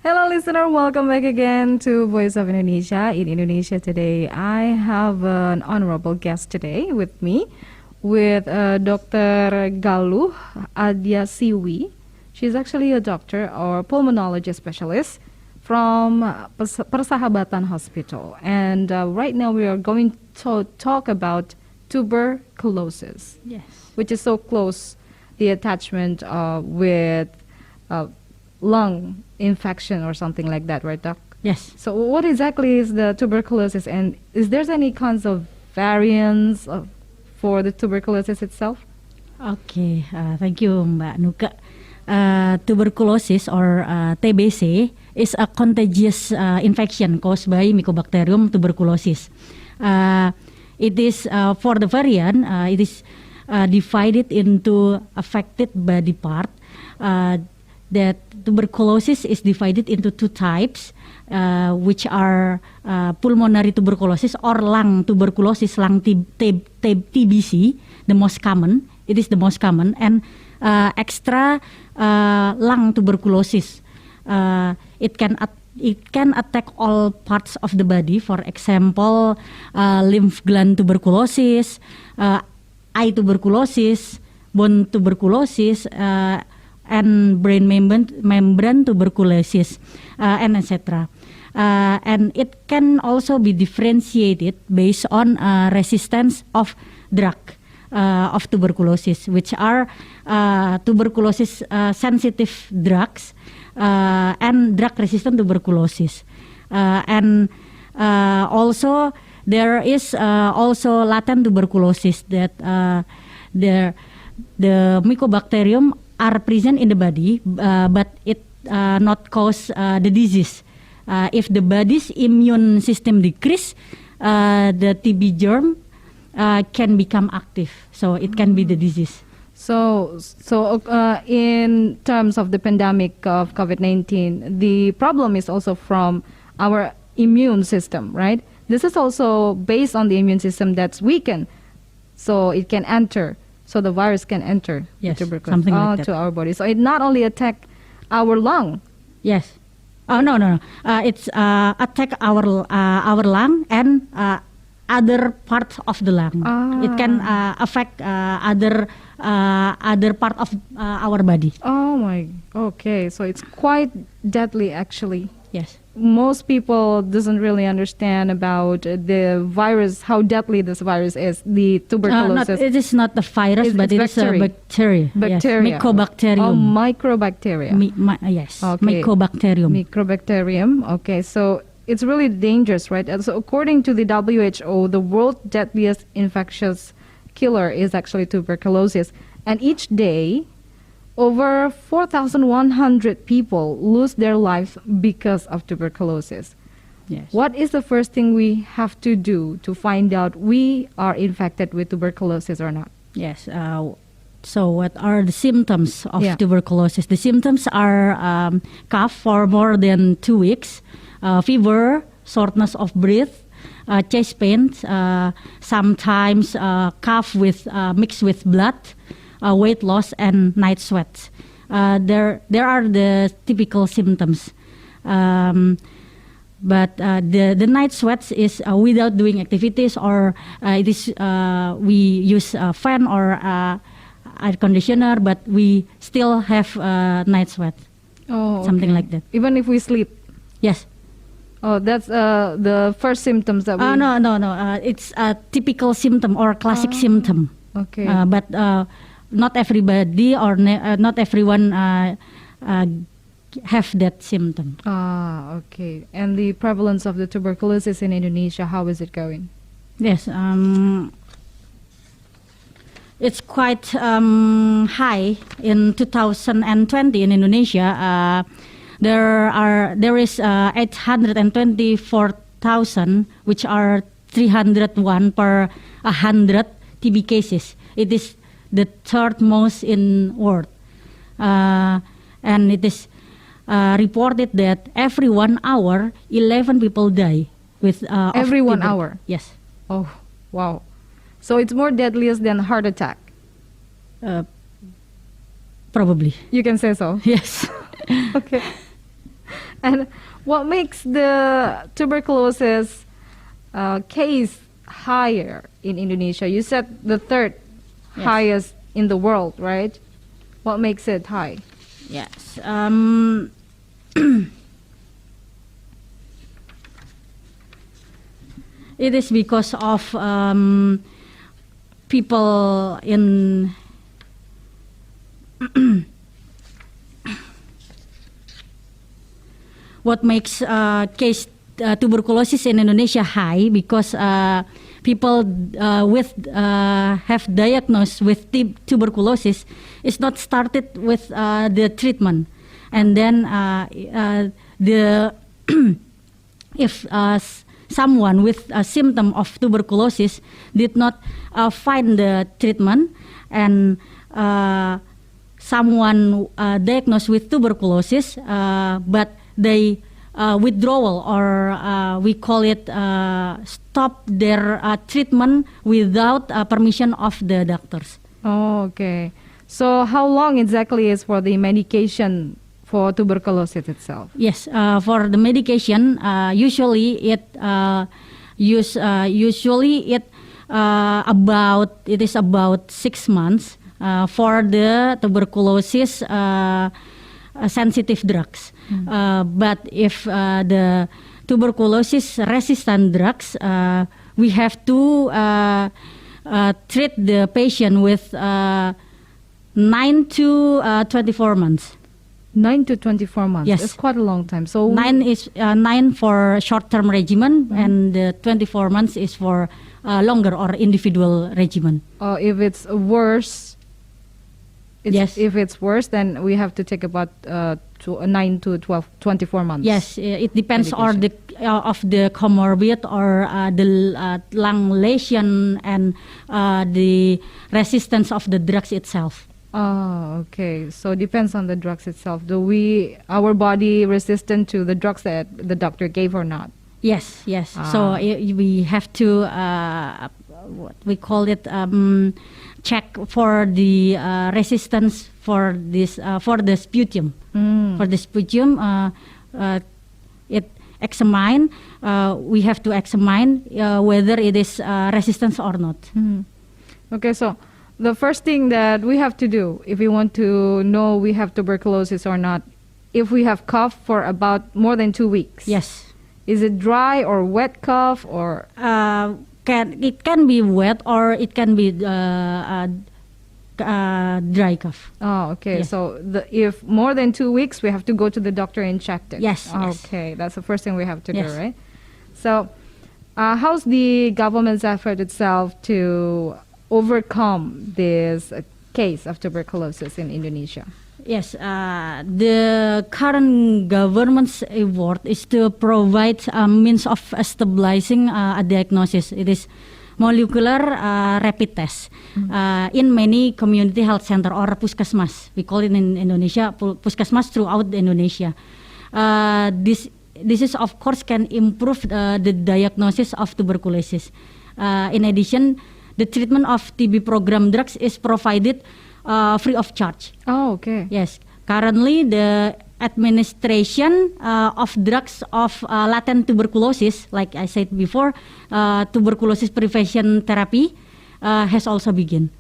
Hello, listener. Welcome back again to Voice of Indonesia. In Indonesia today, I have an honorable guest today with me, with Dr. Galoeh Adyasiwi. She's actually a doctor or pulmonology specialist from Persahabatan Hospital. And right now we are going to talk about tuberculosis, Yes. which is so close, the attachment with lung infection or something like that, right, Doc? Yes. So what exactly is the tuberculosis, and is there any kinds of variants for the tuberculosis itself? Okay. Thank you, Mbak Nuka. Tuberculosis or TBC is a contagious infection caused by Mycobacterium tuberculosis. It is for the variant. It is divided into affected body part. That tuberculosis is divided into two types, which are pulmonary tuberculosis or lung tuberculosis, lung TBC, the most common. It is the most common, and extra lung tuberculosis. It can attack all parts of the body. For example, lymph gland tuberculosis, eye tuberculosis, bone tuberculosis, and brain membrane tuberculosis, and etc. And it can also be differentiated based on resistance of drug of tuberculosis, which are tuberculosis sensitive drugs and drug resistant tuberculosis. And also there is also latent tuberculosis that the Mycobacterium are present in the body, but it not cause the disease. If the body's immune system decrease, the TB germ can become active, so it can be the disease. So in terms of the pandemic of COVID-19, the problem is also from our immune system, right? This is also based on the immune system that's weakened, so it can enter. So the virus can enter Yes, the tuberculosis something like that. to our body. So it not only attack our lung. Yes. Oh no. It's attack our lung and other parts of the lung. It can affect other part of our body. Oh my. Okay. So it's quite deadly, actually. Yes. Most people doesn't really understand about the virus, how deadly this virus is, the tuberculosis. It is not the virus, but it is a bacteria. Bacteria. Yes. Mycobacterium. Oh, microbacteria. Yes. Okay. Mycobacterium. Mycobacterium. Okay, so it's really dangerous, right? And so according to the WHO, the world's deadliest infectious killer is actually tuberculosis. And each day, over 4,100 people lose their lives because of tuberculosis. Yes. What is the first thing we have to do to find out we are infected with tuberculosis or not? Yes. So what are the symptoms of tuberculosis? The symptoms are cough for more than 2 weeks, fever, shortness of breath, chest pains, sometimes cough with mixed with blood, weight loss, and night sweats. There are the typical symptoms. But the night sweats is without doing activities, or it is we use a fan or air conditioner, but we still have night sweat. Oh, something like that. Even if we sleep. Yes. Oh, that's the first symptoms that we. No. It's a typical symptom or classic symptom. Okay. But not everybody or not everyone have that symptom. Okay. And the prevalence of the tuberculosis in Indonesia, how is it going? Yes, it's quite high in 2020 in Indonesia. There is 824,000, which are 301 per 100 TB cases. It is the third most in world, and it is reported that every 1 hour 11 people die with every 1 hour. Yes. Oh, wow! So it's more deadliest than heart attack. Probably. You can say so. Yes. Okay. And what makes the tuberculosis case higher in Indonesia? You said the third Yes. highest in the world, right? What makes it high? Yes. It is because of people in what makes case tuberculosis in Indonesia high, because people with have diagnosed with tuberculosis is not started with the treatment, and then the if someone with a symptom of tuberculosis did not find the treatment, and someone diagnosed with tuberculosis, but they withdrawal, or we call it stop their treatment without permission of the doctors. Oh, okay. So how long exactly is for the medication for tuberculosis itself? Yes, for the medication, usually it is about 6 months for the tuberculosis sensitive drugs. But if the tuberculosis resistant drugs, we have to treat the patient with 9 to 24 months. 9 to 24 months. Yes. It's quite a long time. So 9 for short-term regimen, and 24 months is for longer or individual regimen. if it's worse, Yes. If it's worse, then we have to take about 9 to 24 months. Yes, it depends on the of the comorbid, or the lung lesion, and the resistance of the drugs itself. Oh, okay. So it depends on the drugs itself. Our body resistant to the drugs that the doctor gave or not? Yes, yes. So we have to what we call it, check for the resistance for this for the sputum. For the sputum, it examine. We have to examine whether it is resistance or not. Okay, so the first thing that we have to do if we want to know we have tuberculosis or not, if we have cough for about more than 2 weeks. Yes. Is it dry or wet cough, or? It can be wet, or it can be dry cough. Oh, okay. Yes. So if more than 2 weeks, we have to go to the doctor and check it. Yes, yes. Okay, that's the first thing we have to do, Yes. right? So, how's the government's effort itself to overcome this case of tuberculosis in Indonesia? Yes, the current government's effort is to provide a means of stabilizing a diagnosis. It is molecular rapid test in many community health center, or puskesmas. We call it in Indonesia puskesmas throughout Indonesia. This is of course can improve the diagnosis of tuberculosis. In addition, the treatment of TB program drugs is provided free of charge. Oh, okay. Yes, currently the administration of drugs of latent tuberculosis, like I said before, tuberculosis prevention therapy has also begun.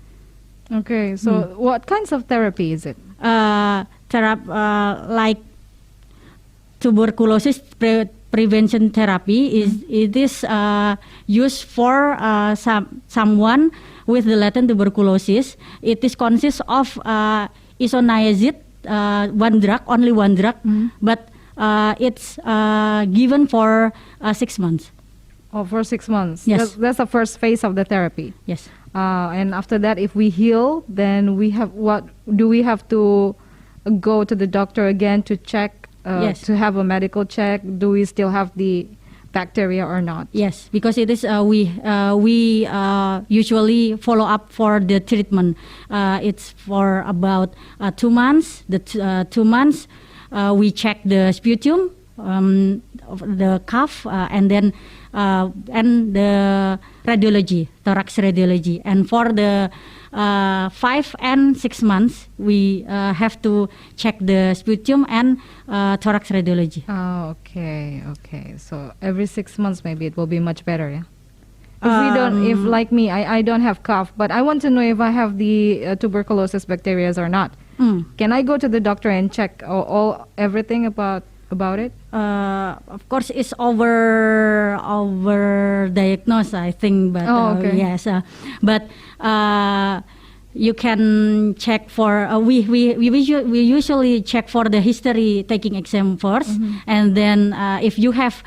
Okay, so what kinds of therapy is it? Like tuberculosis prevention therapy it is used for someone with the latent tuberculosis. It is consists of isoniazid, only one drug, but it's given for 6 months. Oh, for 6 months. Yes. That's the first phase of the therapy. Yes. And after that, if we heal, then we have do we have to go to the doctor again to check? Yes. To have a medical check. Do we still have the bacteria or not? Yes, because it is we usually follow up for the treatment. It's for about 2 months. The 2 months we check the sputum. the cough, and then and the radiology, thorax radiology. And for the 5 and 6 months, we have to check the sputum and thorax radiology. Oh, okay. So every 6 months, maybe it will be much better, yeah? If like me, I don't have cough, but I want to know if I have the tuberculosis bacteria or not. Can I go to the doctor and check everything about it? Of course, it's over diagnosed, I think. But okay. yes, but you can check for. We usually check for the history, taking exam first, and then if you have.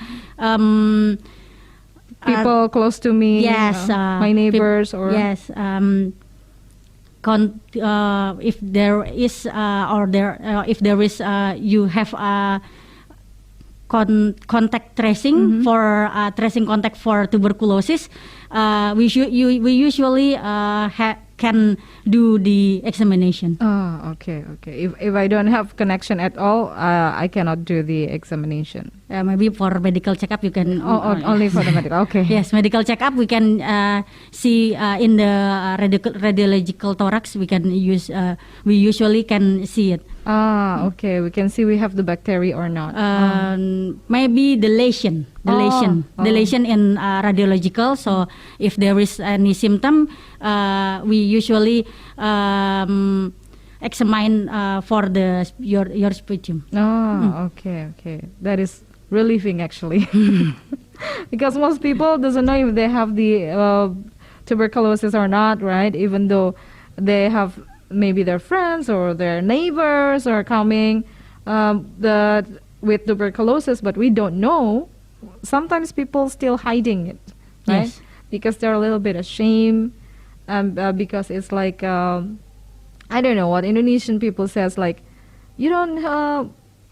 People close to me, yes, my neighbors, or yes. If there is you have contact tracing for tracing contact for tuberculosis, we usually can do the examination. Oh, okay. If I don't have connection at all, I cannot do the examination. Maybe for medical checkup you can. Only for the medical. Okay. Yes, medical checkup we can see in the radiological thorax. We can use. We usually can see it. Okay. We can see we have the bacteria or not. Maybe the lesion in radiological. So if there is any symptom, we usually examine for your sputum. Okay. That is relieving actually, because most people doesn't know if they have the tuberculosis or not, right? Even though they have maybe their friends or their neighbors are coming with tuberculosis, but we don't know. Sometimes people still hiding it, right? Yes. Because they're a little bit ashamed, because it's like I don't know what Indonesian people says, like, you don't.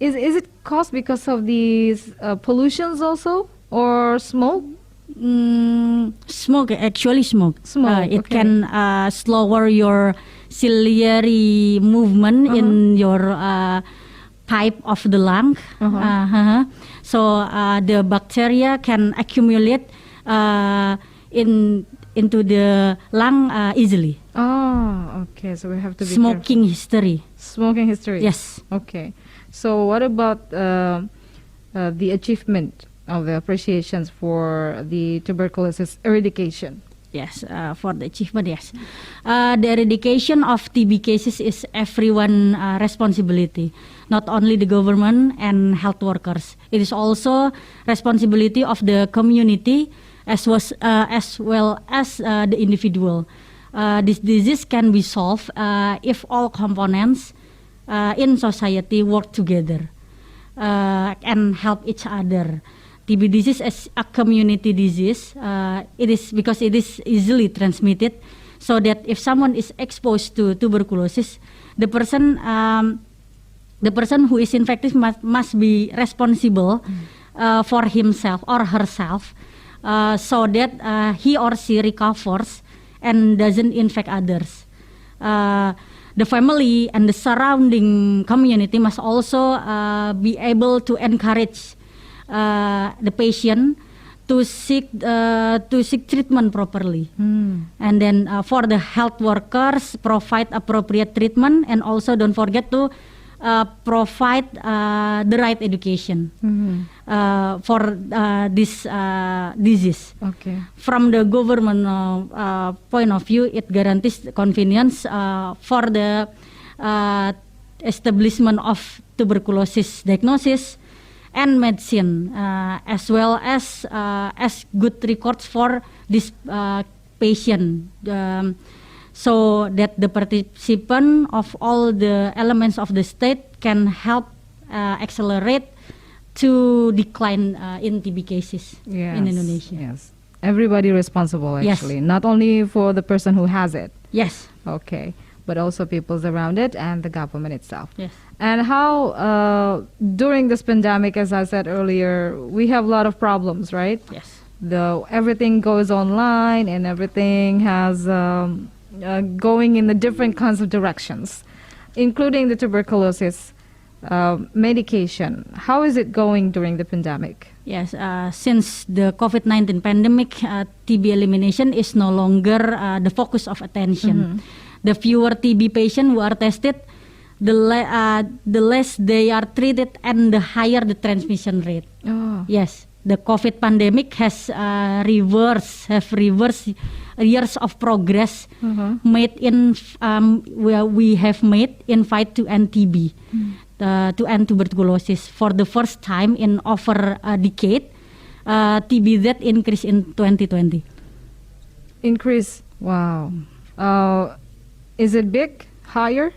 Is it caused because of these pollutions also, or smoke? Smoke, actually smoke. It okay. can slower your ciliary movement in your pipe of the lung. So the bacteria can accumulate into the lung easily. Okay. So we have to be Smoking careful. history. Smoking history. Yes. Okay. So what about the achievement of the appreciations for the tuberculosis eradication? Yes, for the achievement, yes. The eradication of TB cases is everyone's responsibility, not only the government and health workers. It is also responsibility of the community as well as the individual. This disease can be solved if all components in society work together and help each other. TB disease is a community disease. It is because it is easily transmitted, so that if someone is exposed to tuberculosis, the person who is infected must be responsible for himself or herself, so that he or she recovers and doesn't infect others. The family and the surrounding community must also be able to encourage the patient to seek treatment properly, and then for the health workers, provide appropriate treatment, and also don't forget to provide the right education for this disease. Okay. From the government point of view, it guarantees convenience for the establishment of tuberculosis diagnosis and medicine, as well as good records for this patient, so that the participant of all the elements of the state can help accelerate to decline in TB cases in Indonesia. Yes, everybody responsible actually, Yes. not only for the person who has it. Yes. Okay, but also people around it and the government itself. Yes. And how during this pandemic, as I said earlier, we have a lot of problems, right? Yes. Everything goes online and everything has going in the different kinds of directions, including the tuberculosis. medication. How is it going during the pandemic? Yes, since the COVID-19 pandemic, TB elimination is no longer the focus of attention. The fewer TB patients who are tested, the less they are treated, and the higher the transmission rate. Oh. Yes, the COVID pandemic has reversed years of progress made in we have made in fight to end TB. To end tuberculosis. For the first time in over a decade, TB death increased in 2020. Increase? Wow. Is it big? Higher?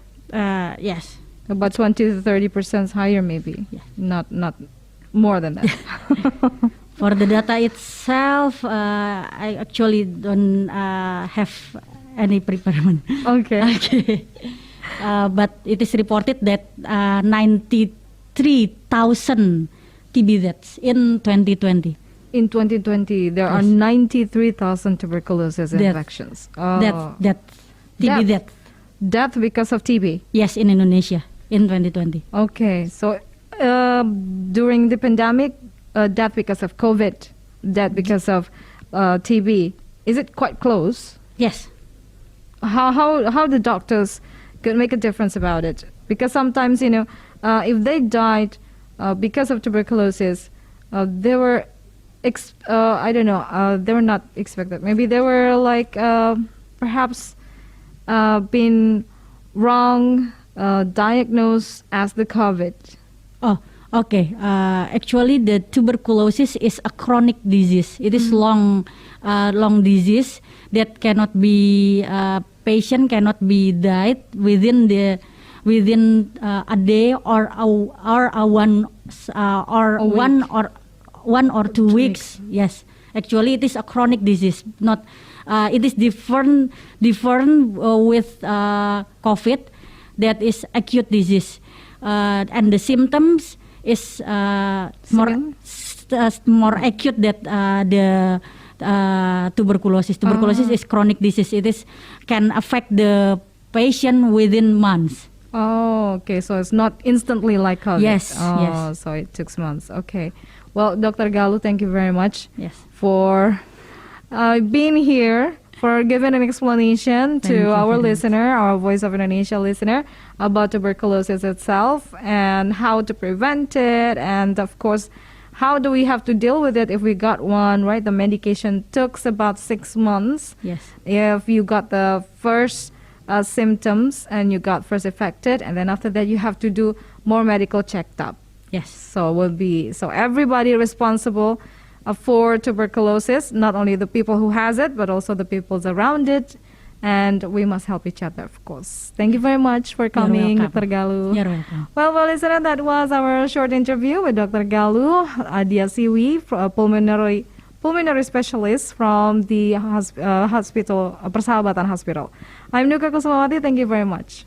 Yes. About 20 to 30% higher, maybe. Yeah. Not more than that. For the data itself, I actually don't have any preparation. Okay. Okay. But it is reported that 93,000 TB deaths in 2020. In 2020, there are Yes. 93,000 tuberculosis Death. infections. Death. TB Death. death. Death because of TB. Yes, in Indonesia in 2020. Okay, so during the pandemic, death because of COVID, death because of TB, is it quite close? Yes. How the doctors could make a difference about it? Because sometimes, if they died because of tuberculosis, they were I don't know, they were not expected. Maybe they were like perhaps been wrong diagnosed as the COVID. Oh, okay. Actually, the tuberculosis is a chronic disease. It is long disease that cannot be patient cannot be died within a day or one or two weeks. Yes, actually, it is a chronic disease. Not, it is different with COVID. That is acute disease, and the symptoms is more acute than the tuberculosis. Tuberculosis is chronic disease. It can affect the patient within months. Oh, okay. So it's not instantly like COVID. Yes, Oh, yes. so it took months. Okay. Well, Dr. Galoeh, thank you very much Yes. for being here, for giving an explanation Thank you to our very much. listener, our Voice of Indonesia listener, about tuberculosis itself and how to prevent it, and of course, how do we have to deal with it if we got one, right? The medication took about 6 months. Yes. If you got the first symptoms and you got first affected, and then after that you have to do more medical checkup. Yes. So everybody responsible for tuberculosis, not only the people who has it, but also the peoples around it. And we must help each other, of course. Thank you very much for coming, welcome. Dr. Galoeh. You're welcome. Well, listener, that was our short interview with Dr. Galoeh Adyasiwi, pulmonary specialist from the hospital, Persahabatan Hospital. I'm Nuka Kusumawati. Thank you very much.